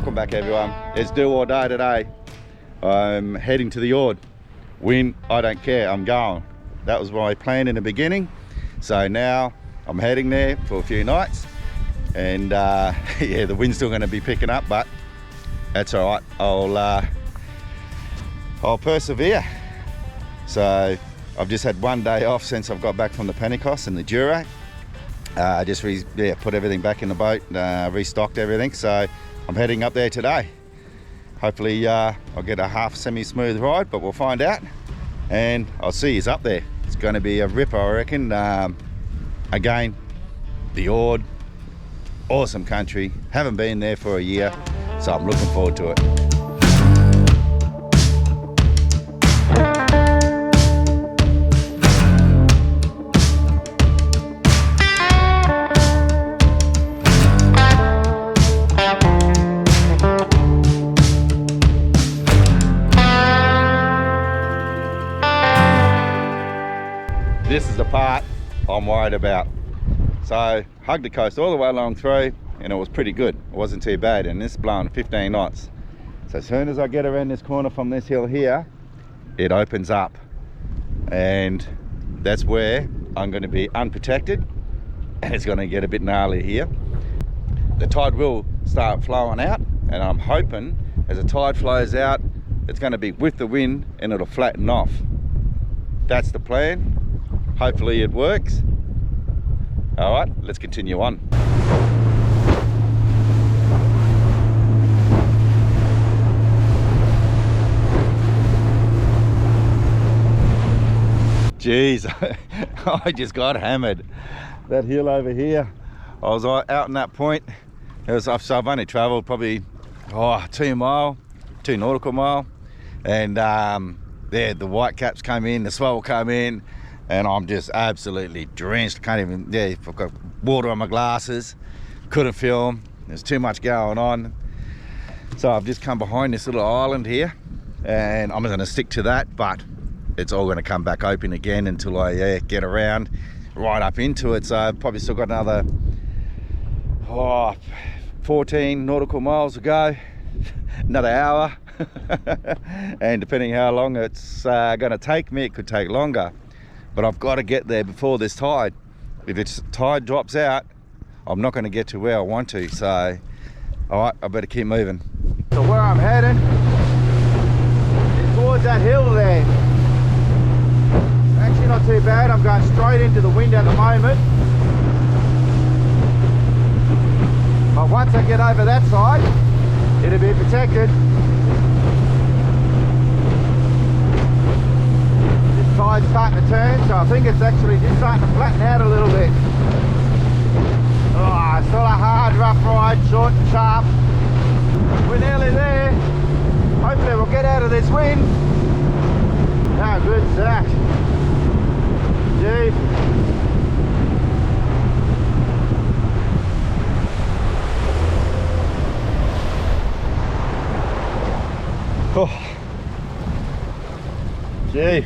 Welcome back everyone. It's do or die today. I'm heading to the Ord. Win, I don't care, I'm going. That was my plan in the beginning. So now I'm heading there for a few nights. And yeah, the wind's still gonna be picking up, but that's all right. I'll persevere. So I've just had one day off since I've got back from the Pentecost and the Duro. I just put everything back in the boat, restocked everything. So I'm heading up there today. Hopefully I'll get a half semi-smooth ride, but we'll find out. And I'll see you up there. It's going to be a ripper, I reckon. Again, the Ord, awesome country. Haven't been there for a year, so I'm looking forward to it. This is the part I'm worried about. So hugged the coast all the way along through and it was pretty good. It wasn't too bad, and this is blowing 15 knots. So as soon as I get around this corner from this hill here, it opens up, and that's where I'm going to be unprotected and it's going to get a bit gnarly here. The tide will start flowing out, and I'm hoping as the tide flows out it's going to be with the wind and it'll flatten off. That's the plan. Hopefully it works. All right, let's continue on. Jeez, I just got hammered. That hill over here, I was out in that point. I've only traveled probably 2 nautical mile, and there the white caps come in, the swell come in, and I'm just absolutely drenched. Can't even, I've got water on my glasses, couldn't film, there's too much going on. So I've just come behind this little island here, and I'm going to stick to that, but it's all going to come back open again until I get around right up into it. So I've probably still got another 14 nautical miles to go, another hour. And depending how long it's going to take me, it could take longer. But I've got to get there before this tide. If its tide drops out, I'm not going to get to where I want to. So, all right, I better keep moving. So where I'm heading is towards that hill there. Actually not too bad. I'm going straight into the wind at the moment. But once I get over that side, it'll be protected. Tide's starting to turn, so I think it's actually just starting to flatten out a little bit. Still a hard, rough ride, short and sharp. We're nearly there. Hopefully we'll get out of this wind. How good's that? Gee. Oh. Gee.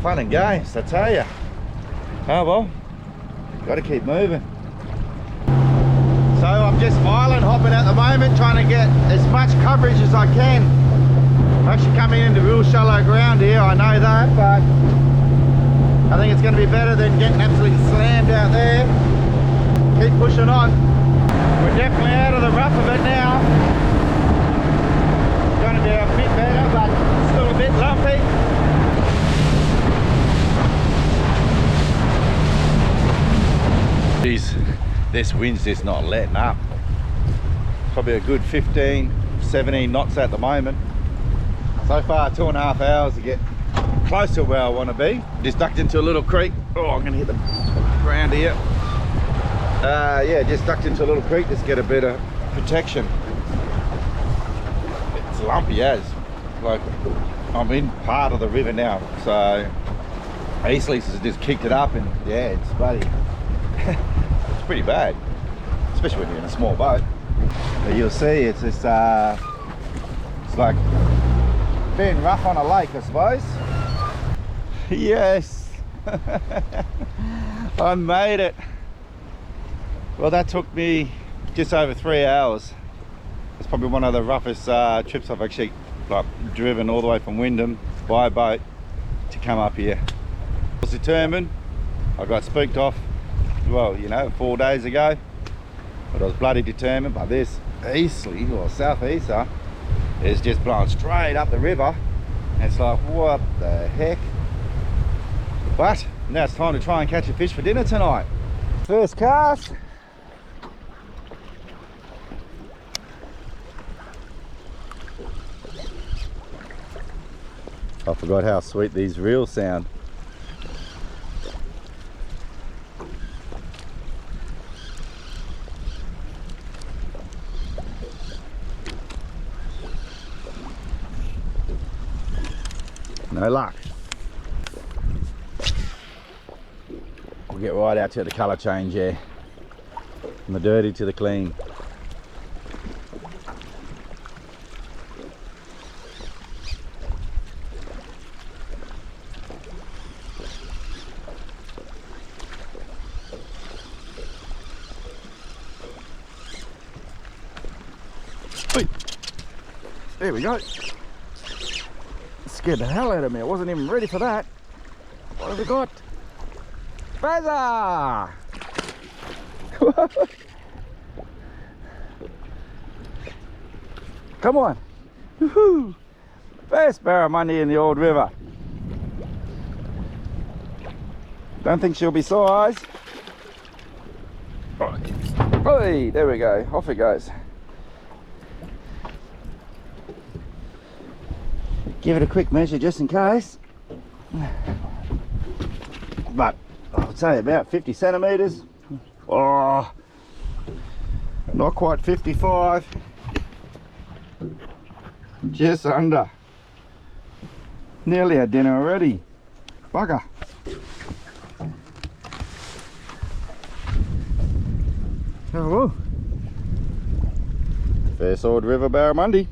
Fun and games, I tell you. Oh well, got to keep moving. So I'm just island hopping at the moment, trying to get as much coverage as I can. I'm actually coming into real shallow ground here, I know that, but I think it's going to be better than getting absolutely slammed out there. Keep pushing on. We're definitely out of the rough of it now. It's going to be a bit better, but still a bit lumpy. Jeez, this wind's just not letting up. Probably a good 15, 17 knots at the moment. So far 2.5 hours to get close to where I want to be. Just ducked into a little creek. Oh, I'm gonna hit the ground here. Just ducked into a little creek just to get a bit of protection. It's lumpy as. Like, I'm in part of the river now, so East Lease has just kicked it up, and yeah, it's bloody it's pretty bad, especially when you're in a small boat. But you'll see it's just it's like being rough on a lake, I suppose. Yes. I made it. Well, that took me just over 3 hours. It's probably one of the roughest trips I've actually driven all the way from Wyndham by boat to come up here. I was determined. I got spooked off, well, you know, 4 days ago, but I was bloody determined. But this easterly or southeaster is just blowing straight up the river. And it's like, what the heck? But now it's time to try and catch a fish for dinner tonight. First cast. I forgot how sweet these reels sound. No luck. We'll get right out to the colour change here. From the dirty to the clean. There we go. Scared the hell out of me. I wasn't even ready for that. What have we got? Buzzer! Come on. Woohoo! First barramundi in the Ord River. Don't think she'll be size. Hey, there we go. Off it goes. Give it a quick measure just in case. But I'd say about 50 centimetres. Oh, not quite 55. Just under. Nearly had dinner already. Bugger. Oh, first Ord River barramundi.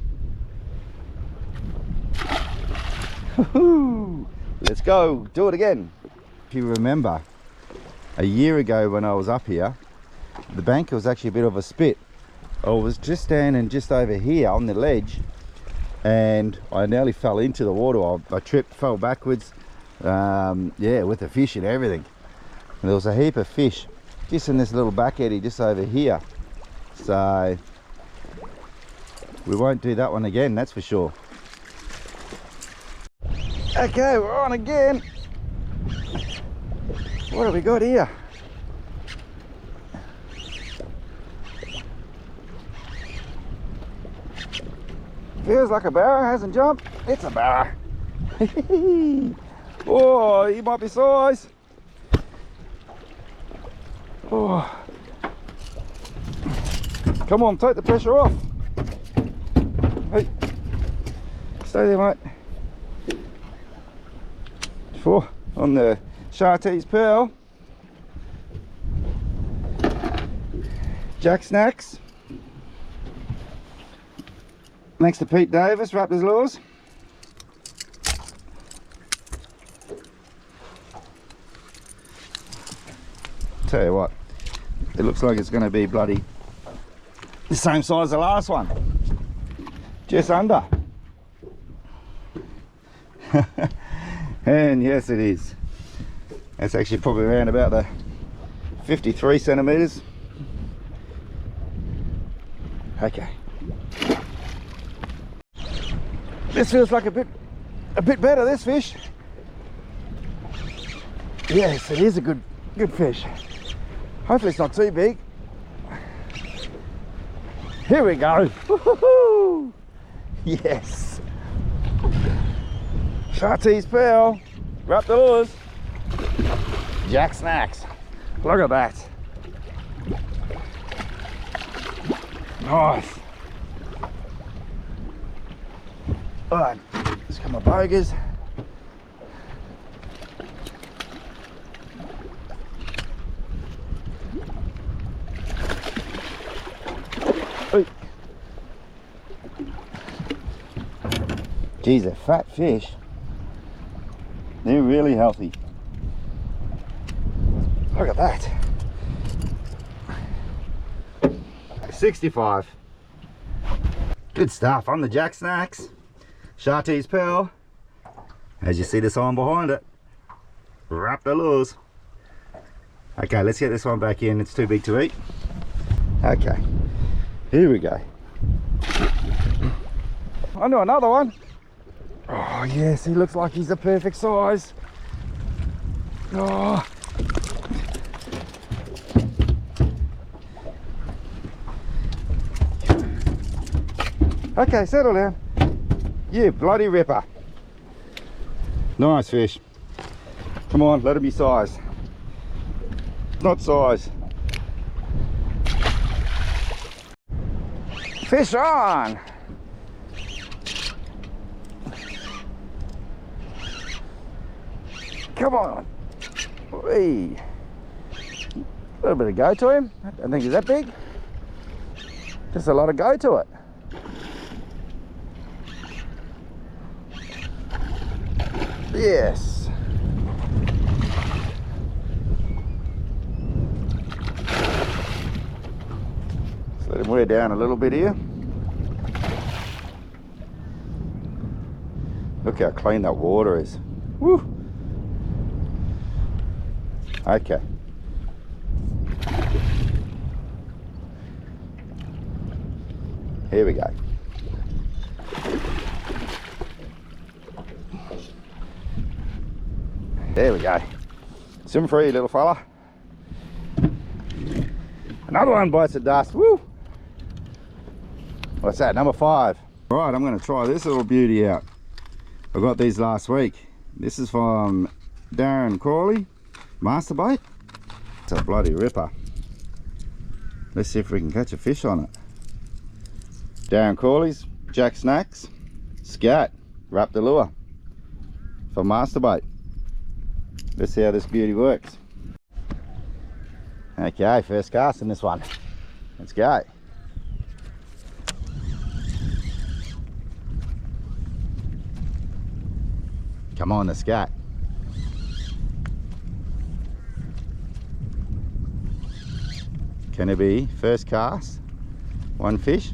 Let's go do it again. If you remember, a year ago when I was up here, the bank was actually a bit of a spit. I was just standing just over here on the ledge and I nearly fell into the water. I tripped, fell backwards, yeah, with the fish and everything. And there was a heap of fish just in this little back eddy just over here. So we won't do that one again, that's for sure. Okay, we're on again. What have we got here? Feels like a barra, hasn't jumped. It's a barra. Oh, he might be size. Oh. Come on, take the pressure off. Hey, stay there, mate. On the Chartreuse Pearl. Jack Snacks. Thanks to Pete Davis, Raptors Lures. Tell you what, it looks like it's going to be bloody the same size as the last one. Just under. And yes, it is. That's actually probably around about the 53 centimeters. Okay. This feels like a bit better, this fish. Yes, it is a good fish. Hopefully it's not too big. Here we go. Woohoo! Yes. Chartreuse Pearl, Raptor Lures, Jack Snacks. Look at that. Nice. Alright, let's got my bogers. Oy. Geez, they're fat fish. They're really healthy. Look at that. 65. Good stuff on the jack snacks. Chartreuse pearl. As you see the sign behind it. Raptor lures. Okay, let's get this one back in. It's too big to eat. Okay, here we go. Onto another one. Oh yes, he looks like he's the perfect size. Oh. Okay, settle down. You bloody ripper. Nice fish. Come on, let it be size. Not size. Fish on! Come on. Whee. A little bit of go to him. I don't think he's that big. Just a lot of go to it. Yes. Let's let him wear down a little bit here. Look how clean that water is. Woo. Okay. Here we go. There we go. Swim free, little fella. Another one bites the dust. Woo! What's that? Number 5. Right, I'm going to try this little beauty out. I got these last week. This is from Darren Crawley, Masterbait. It's a bloody ripper. Let's see if we can catch a fish on it. Darren Crawley's Jack Snacks Scat Raptor Lure for Masterbait. Let's see how this beauty works. Okay, first cast in this one. Let's go. Come on, the scat. Can it be first cast? One fish.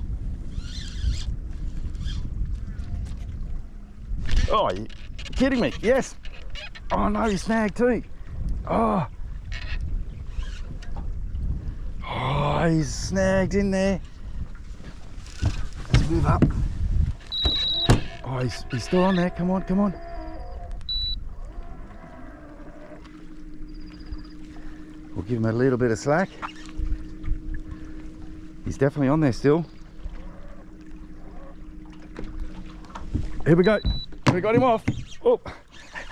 Oh, you're kidding me? Yes. Oh no, he snagged too. Oh. Oh, he's snagged in there. Let's move up. Oh, he's still on there. Come on, come on. We'll give him a little bit of slack. He's definitely on there still. Here we go. We got him off. Oh,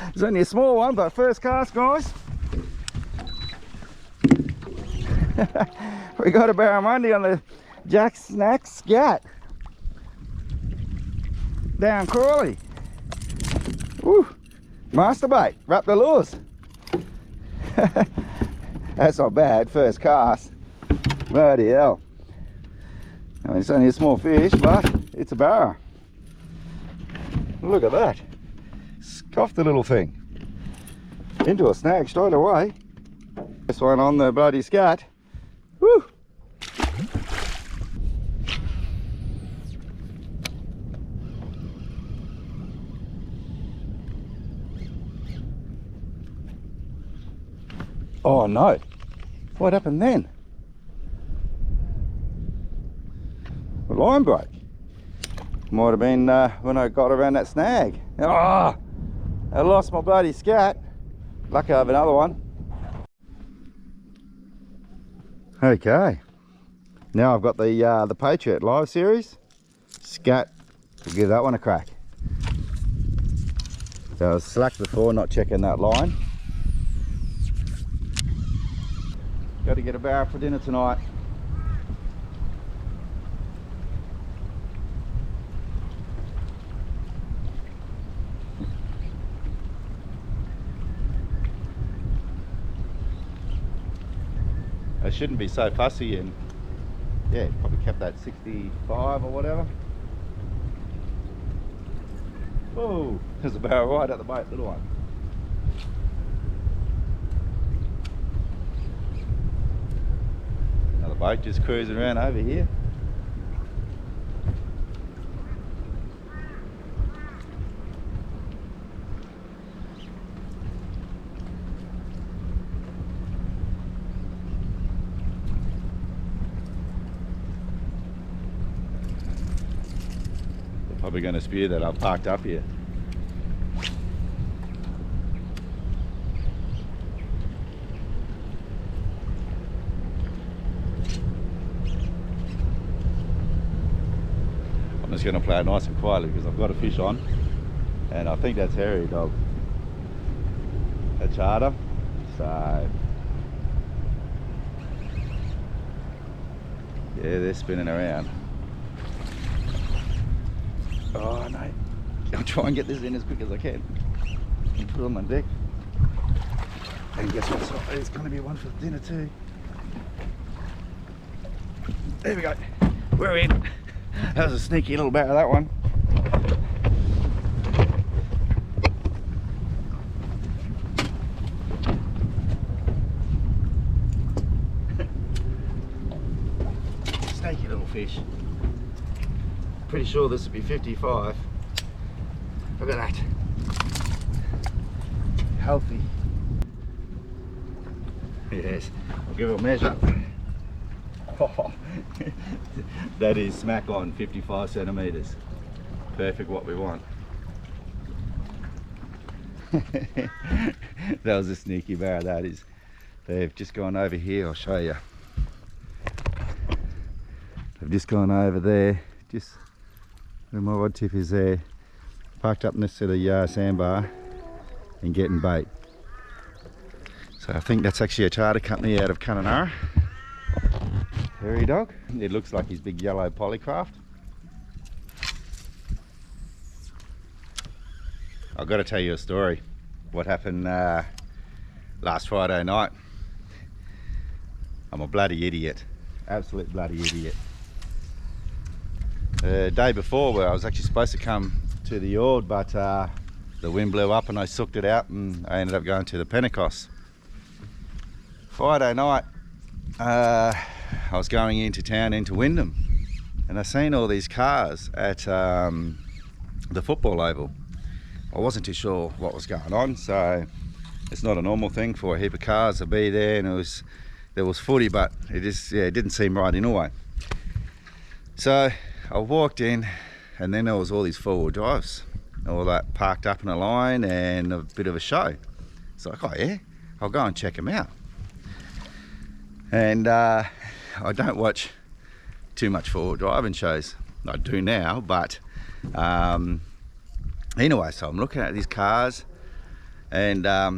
it's only a small one, but first cast, guys. We got a Barramundi on the Jack Snacks Scat. Down Crawley. Woo. Masterbait, Raptor lures. That's not bad, first cast. Bloody hell. I mean, it's only a small fish, but it's a barra. Look at that. Scoffed the little thing. Into a snag straight away. This one on the bloody scat. Woo! Oh no, what happened then? The line broke. Might have been when I got around that snag. Oh, I lost my bloody scat. Lucky I have another one. Okay, now I've got the Patriot Live Series scat. We'll give that one a crack. So I was slack before, not checking that line. Got to get a barra for dinner tonight. I shouldn't be so fussy, and yeah, probably kept that 65 or whatever. Oh, there's a barra right at the boat, little one. Another boat just cruising around over here. probably going to spew that I've parked up here. I'm just going to play it nice and quietly because I've got a fish on, and I think that's hairy dog, a charter. So yeah, they're spinning around. Oh no, I'll try and get this in as quick as I can and put it on my deck. And guess what, it's going to be one for dinner too. There we go, we're in. That was a sneaky little barra, that one. Sneaky little fish. Pretty sure this would be 55. Look at that. Healthy. Yes, I'll give it a measure. Oh, that is smack on 55 centimeters. Perfect what we want. That was a sneaky barra, that is. They've just gone over here, I'll show you. They've just gone over there, just where my rod tip is there, parked up next to the sandbar and getting bait. So I think that's actually a charter company out of Kununurra. Hairy dog. It looks like his big yellow polycraft. I've got to tell you a story. What happened last Friday night. I'm a bloody idiot. Absolute bloody idiot. The day before, where I was actually supposed to come to the Ord, but the wind blew up and I sucked it out and I ended up going to the Pentecost. Friday night, I was going into town, into Wyndham, and I seen all these cars at the football oval. I wasn't too sure what was going on, so it's not a normal thing for a heap of cars to be there, and there was footy, but it didn't seem right in a way. So I walked in, and then there was all these four-wheel drives, all that parked up in a line and a bit of a show. It's like, oh yeah, I'll go and check them out. And I don't watch too much four-wheel driving shows. I do now, but anyway, so I'm looking at these cars, and I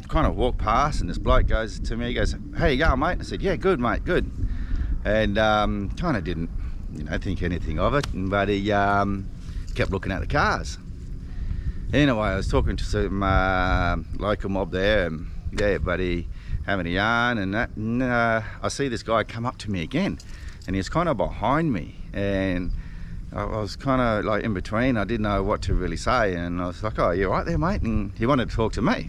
kind of walk past, and this bloke goes to me, he goes, "How you going, mate?" I said, "Yeah, good, mate, good." And kind of didn't, think anything of it, but he kept looking at the cars. Anyway, I was talking to some local mob there, and yeah, buddy, having a yarn and that, and I see this guy come up to me again, and he's kind of behind me, and I was kind of like in between. I didn't know what to really say, and I was like, "Oh, you right there, mate?" And he wanted to talk to me.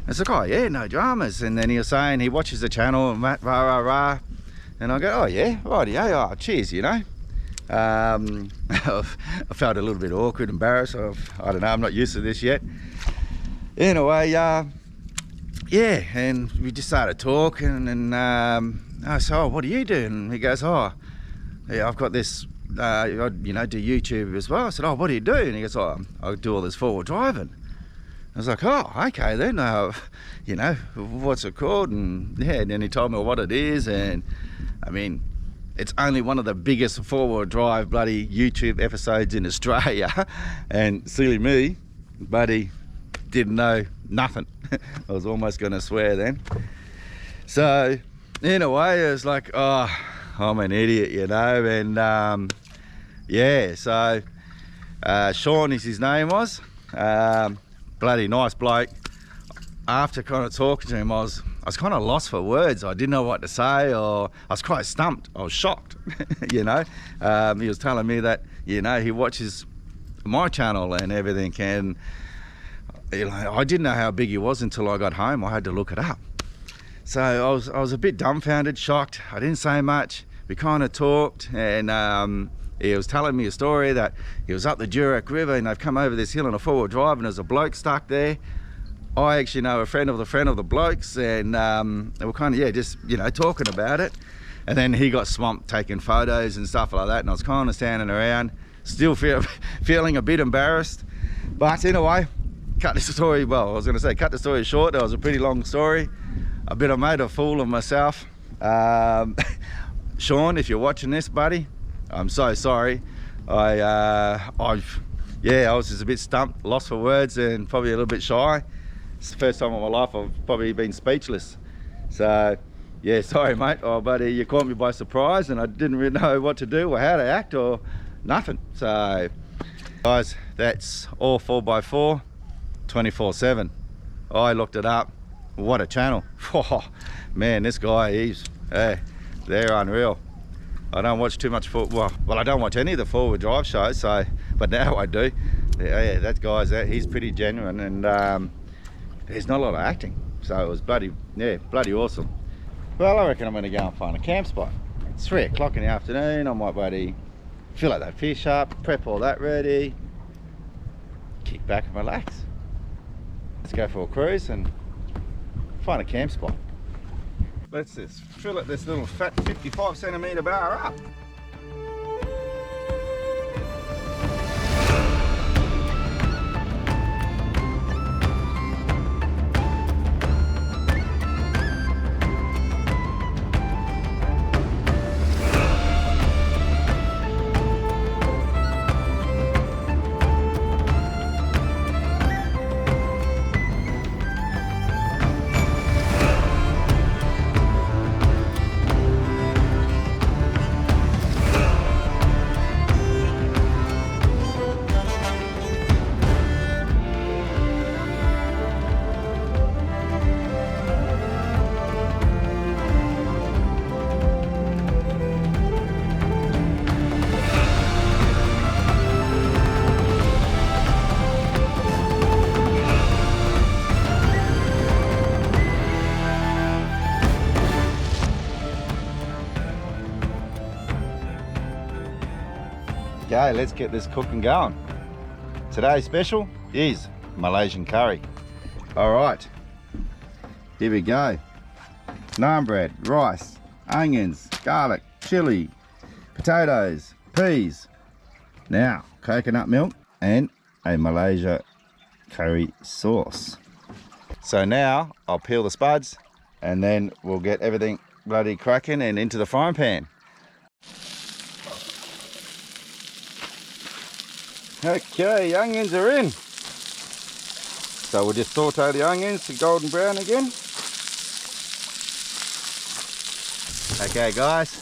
I was like, "Oh yeah, no dramas." And then he was saying he watches the channel and that, rah rah rah, and I go, "Oh yeah, rightio, oh cheers," I felt a little bit awkward, embarrassed. I don't know, I'm not used to this yet. Anyway, yeah, and we just started talking, and I said, "Oh, what do you do?" And he goes, "Oh, yeah, I've got this, I do YouTube as well." I said, "Oh, what do you do?" And he goes, "Oh, I do all this forward driving." I was like, "Oh, okay then, what's it called?" And yeah, and then he told me what it is, and I mean, it's only one of the biggest forward drive bloody YouTube episodes in Australia, and silly me, buddy, didn't know nothing. I was almost going to swear then. So in a way, it was like, oh, I'm an idiot, and yeah, so Sean is his name was, bloody nice bloke. After kind of talking to him, I was kind of lost for words. I didn't know what to say, or I was quite stumped. I was shocked. He was telling me that he watches my channel and everything, and I didn't know how big he was until I got home. I had to look it up. So I was a bit dumbfounded, shocked. I didn't say much. We kind of talked, and he was telling me a story that he was up the Ord River, and they've come over this hill on a four-wheel drive, and there's a bloke stuck there. I actually know a friend of the blokes, and they were kind of, just talking about it. And then he got swamped taking photos and stuff like that, and I was kind of standing around Still feeling a bit embarrassed. But anyway, cut the story, well, I was going to say cut the story short. That was a pretty long story. A bit I made a fool of myself. Sean, if you're watching this, buddy, I'm so sorry. I was just a bit stumped, lost for words, and probably a little bit shy. It's the first time in my life I've probably been speechless. So yeah, sorry mate. Oh buddy, you caught me by surprise and I didn't really know what to do or how to act or nothing. So guys, that's all 4x4 24/7. I looked it up. What a channel. Oh man, this guy, they're unreal. I don't watch too much well, I don't watch any of the forward drive shows, so, but now I do. Yeah, that guy's, he's pretty genuine, and there's not a lot of acting, so it was bloody awesome. Well, I reckon I'm going to go and find a camp spot. It's 3 o'clock in the afternoon. I might bloody fill up that fish up, prep all that ready, kick back and relax. Let's go for a cruise and find a camp spot. Let's just fill it this little fat 55 centimetre bar up. Okay, let's get this cooking going. Today's special is Malaysian curry. All right, here we go. Naan bread, rice, onions, garlic, chili, potatoes, peas. Now, coconut milk and a Malaysia curry sauce. So now I'll peel the spuds and then we'll get everything bloody cracking and into the frying pan. Okay, the onions are in. So we'll just saute the onions to golden brown again. Okay guys,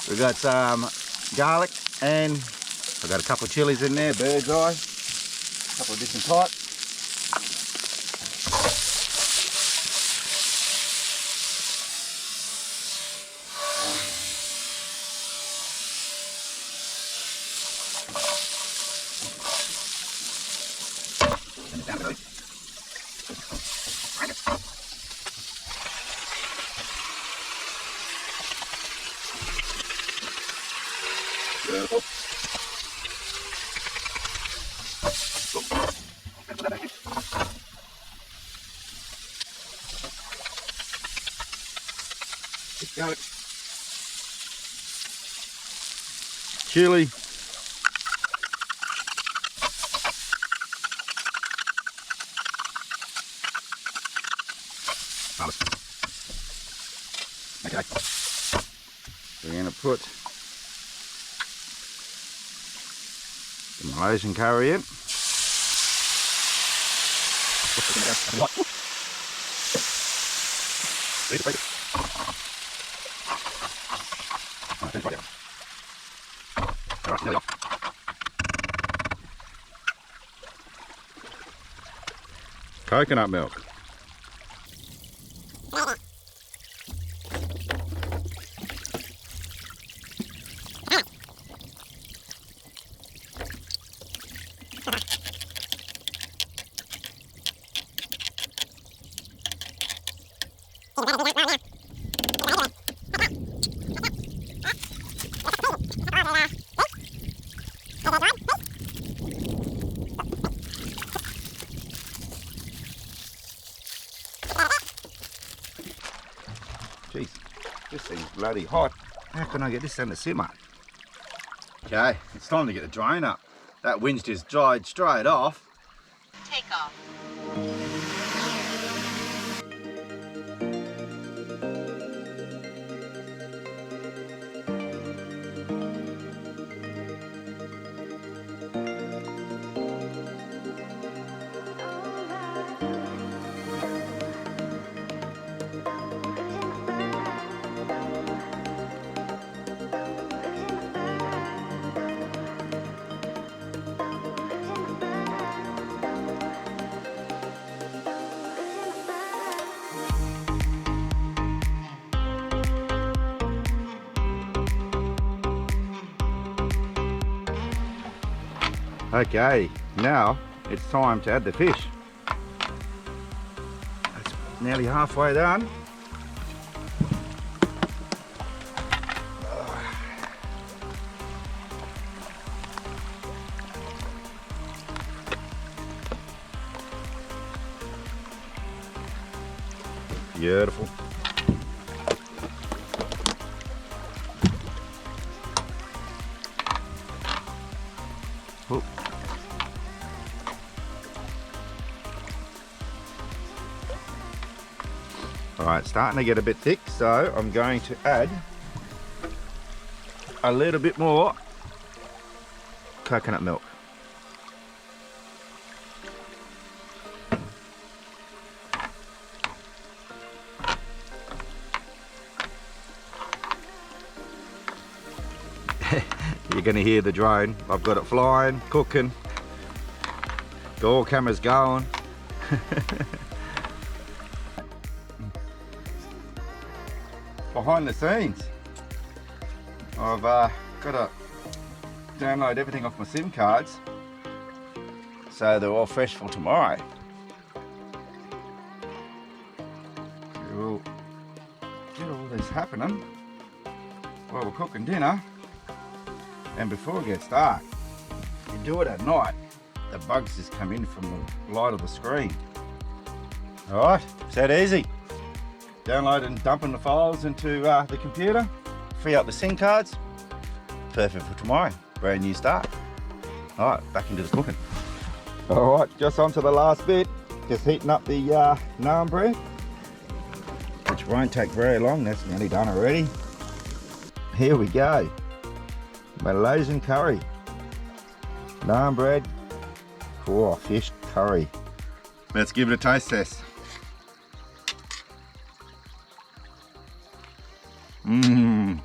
we've got some garlic and I've got a couple of chilies in there, bird's eye, a couple of different types. Garlic, chili, okay, we're going to put the Malaysian curry in. Coconut milk. Jeez, this thing's bloody hot. How can I get this down to simmer? Okay, it's time to get the drain up. That wind's just dried straight off. Take off. Okay, now it's time to add the fish. It's nearly halfway done. Beautiful. Oh. Alright, starting to get a bit thick, so I'm going to add a little bit more coconut milk. You're going to hear the drone. I've got it flying, cooking, got all cameras going. Behind the scenes, I've got to download everything off my SIM cards so they're all fresh for tomorrow. We'll get all this happening while we're cooking dinner. And before it gets dark, you do it at night, the bugs just come in from the light of the screen. Alright, it's that easy. Download and dumping the files into the computer, free up the SIM cards, perfect for tomorrow, brand new start. Alright, back into the cooking. Alright, just on to the last bit, just heating up the naan bread, which won't take very long, that's nearly done already. Here we go. Malaysian curry, naan bread, fish curry. Let's give it a taste test. Mmm,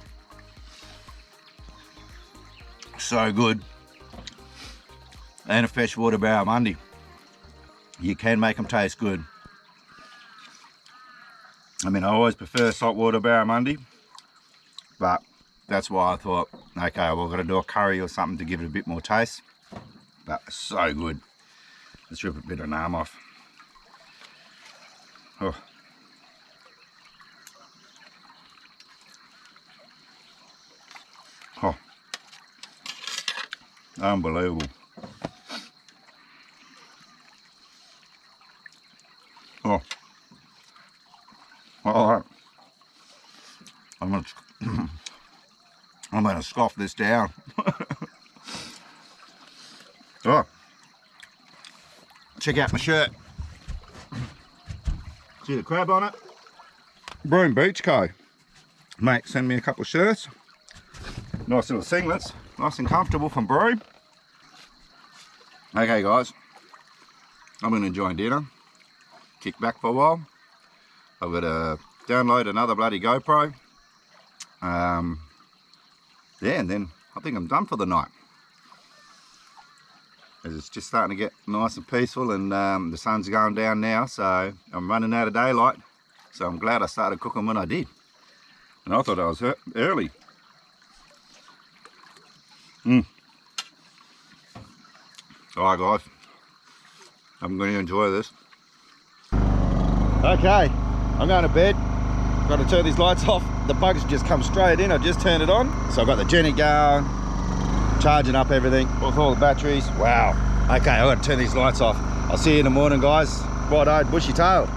so good. And a freshwater barramundi. You can make them taste good. I mean, I always prefer saltwater barramundi, but that's why I thought, okay, we're going to do a curry or something to give it a bit more taste. That's so good. Let's rip a bit of naan off. Oh. Oh. Unbelievable. Oh. All right. I'm going to scoff this down. Oh, check out my shirt. See the crab on it? Broome Beach Co. Mate, send me a couple of shirts. Nice little singlets, nice and comfortable from Broome. Okay guys, I'm going to enjoy dinner. Kick back for a while. I've got to download another bloody GoPro. Yeah, and then I think I'm done for the night. It's just starting to get nice and peaceful, and the sun's going down now, so I'm running out of daylight. So I'm glad I started cooking when I did. And I thought I was early. Alright guys, I'm going to enjoy this. Okay, I'm going to bed. Got to turn these lights off. The bugs just come straight in. I just turned it on. So I've got the Jenny going, charging up everything with all the batteries. Wow. Okay, I've got to turn these lights off. I'll see you in the morning, guys. Right-eyed, bushy-tailed.